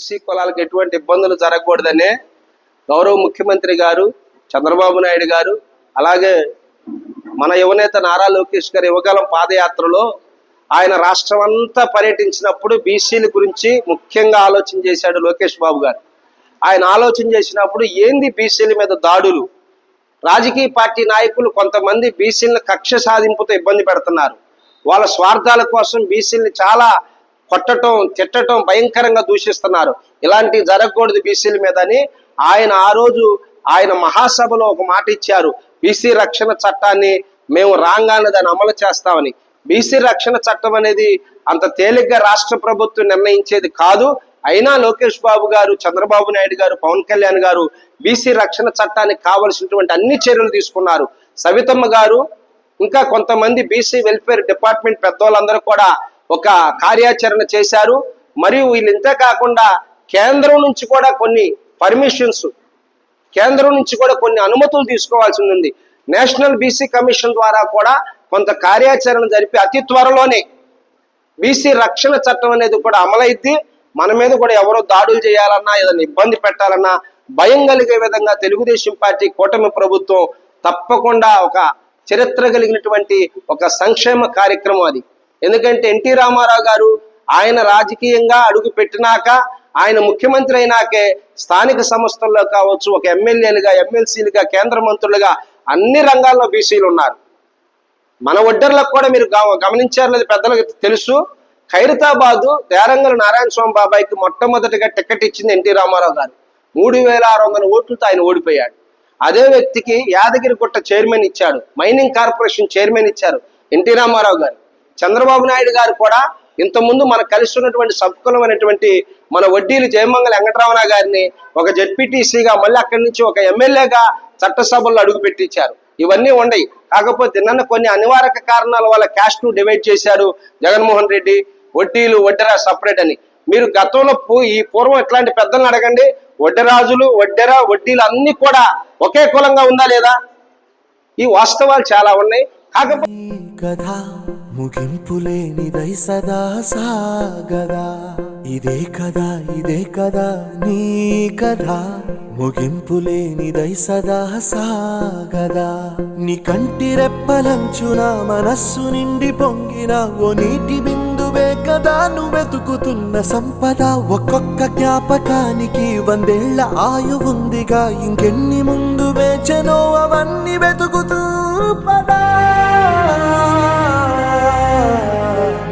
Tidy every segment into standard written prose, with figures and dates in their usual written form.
BC కులాలకు ఎటువంటి ఇబ్బందులు జరగకూడదనే గౌరవ ముఖ్యమంత్రి గారు చంద్రబాబు నాయుడు గారు, అలాగే మన యువనేత నారా లోకేష్ గారు యువగలం పాదయాత్రలో ఆయన రాష్ట్రం అంతా పర్యటించినప్పుడు బీసీల గురించి ముఖ్యంగా ఆలోచన చేశాడు లోకేష్ బాబు గారు. ఆయన ఆలోచన చేసినప్పుడు ఏంది బీసీల మీద దాడులు, రాజకీయ పార్టీ నాయకులు కొంతమంది బీసీలను కక్ష సాధింపుతో ఇబ్బంది పెడుతున్నారు, వాళ్ళ స్వార్థాల కోసం బీసీలని చాలా కొట్టడం తిట్టడం భయంకరంగా దూషిస్తున్నారు, ఇలాంటివి జరగకూడదు బీసీల మీద అని ఆయన ఆ రోజు ఆయన మహాసభలో ఒక మాట ఇచ్చారు. బీసీ రక్షణ చట్టాన్ని మేము రాగానే దాన్ని అమలు చేస్తామని. బీసీ రక్షణ చట్టం అనేది అంత తేలిగ్గా రాష్ట్ర ప్రభుత్వం నిర్ణయించేది కాదు. అయినా లోకేష్ బాబు గారు, చంద్రబాబు నాయుడు గారు, పవన్ కళ్యాణ్ గారు బీసీ రక్షణ చట్టానికి కావలసినటువంటి అన్ని చర్యలు తీసుకున్నారు. సవితమ్మ గారు ఇంకా కొంతమంది బీసీ వెల్ఫేర్ డిపార్ట్మెంట్ పెద్దోళ్ళందరూ కూడా ఒక కార్యాచరణ చేశారు. మరియు వీళ్ళు ఇంతే కాకుండా కేంద్రం నుంచి కూడా కొన్ని పర్మిషన్స్, కేంద్రం నుంచి కూడా కొన్ని అనుమతులు తీసుకోవాల్సి ఉంది. నేషనల్ బీసీ కమిషన్ ద్వారా కూడా కొంత కార్యాచరణ జరిపి అతి త్వరలోనే బీసీ రక్షణ చట్టం అనేది కూడా అమలైద్ది. మన మీద కూడా ఎవరో దాడులు చేయాలన్నా, ఏదైనా ఇబ్బంది పెట్టాలన్నా భయం కలిగే విధంగా తెలుగుదేశం పార్టీ కూటమి ప్రభుత్వం తప్పకుండా ఒక చరిత్ర కలిగినటువంటి ఒక సంక్షేమ కార్యక్రమం అది. ఎందుకంటే ఎన్టీ రామారావు గారు ఆయన రాజకీయంగా అడుగు పెట్టినాక, ఆయన ముఖ్యమంత్రి అయినాకే స్థానిక సంస్థల్లో కావచ్చు, ఒక ఎమ్మెల్యేలుగా, ఎమ్మెల్సీలుగా, కేంద్ర మంత్రులుగా అన్ని రంగాల్లో బీసీలు ఉన్నారు. మన ఒడ్డర్లకు కూడా మీరు గమనించారు లేదు, పెద్దలకు తెలుసు. ఖైరతాబాదు దేరంగల నారాయణ స్వామి బాబాయికి మొట్టమొదటిగా టికెట్ ఇచ్చింది ఎన్టీ రామారావు గారు. 3600 ఓట్లతో ఆయన ఓడిపోయాడు. అదే వ్యక్తికి యాదగిరిగుట్ట చైర్మన్ ఇచ్చాడు, మైనింగ్ కార్పొరేషన్ చైర్మన్ ఇచ్చారు ఎన్టీ రామారావు గారు. చంద్రబాబు నాయుడు గారు కూడా ఇంతకుముందు మనకు కలిసి ఉన్నటువంటి సబ్కులం అనేటువంటి మన వడ్డీలు జయమంగళ వెంకటరమణ గారిని ఒక జెడ్పీటీసీగా, మళ్ళీ అక్కడి నుంచి ఒక ఎమ్మెల్యేగా చట్టసభల్లో అడుగు పెట్టించారు. ఇవన్నీ ఉన్నాయి. కాకపోతే నిన్న కొన్ని అనివార్య కారణాల వల్ల క్యాస్ట్ డివైడ్ చేశారు జగన్మోహన్ రెడ్డి. వడ్డీలు వడ్డెర సపరేట్ అని. మీరు గతంలో ఈ పూర్వం ఇట్లాంటి పెద్దలను అడగండి, వడ్డెరాజులు, వడ్డెర, వడ్డీలు అన్ని కూడా ఒకే కులంగా ఉందా లేదా? ఈ వాస్తవాలు చాలా ఉన్నాయి. కాకపోతే ముగింపులేనిదై సదా సాగదా, ఇదే కదా నీ కథ. ముగింపులేనిదై సదా సాగదా, నీ కంటి రెప్పలంచున మనస్సు నిండి పొంగిన ఓ నీటి బిందువే కదా నువ్వెతుకుతున్న సంపద. ఒక్కొక్క జ్ఞాపకానికి 100 ఏళ్ల ఆయువుందిగా, ఇంకెన్ని ముందు వేచనో అవన్నీ వెతుకుతూ పదా.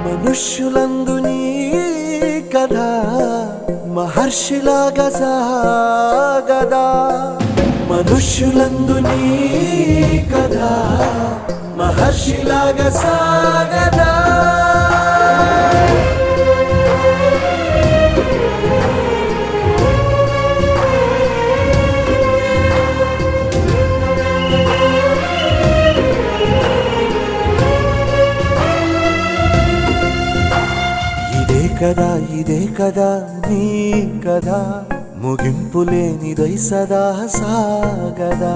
మనుష్యులందు నీ కథ మహర్షిలాగా సాగదా, మనుష్యులందు నీ కథ మహర్షిలాగా సాగదా. ఇదే కదా నీ కదా, ముగింపులేనిదై సదా సాగదా.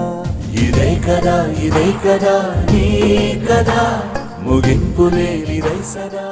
ఇదే కదా నీ కదా, ముగింపులేనిదై సదా.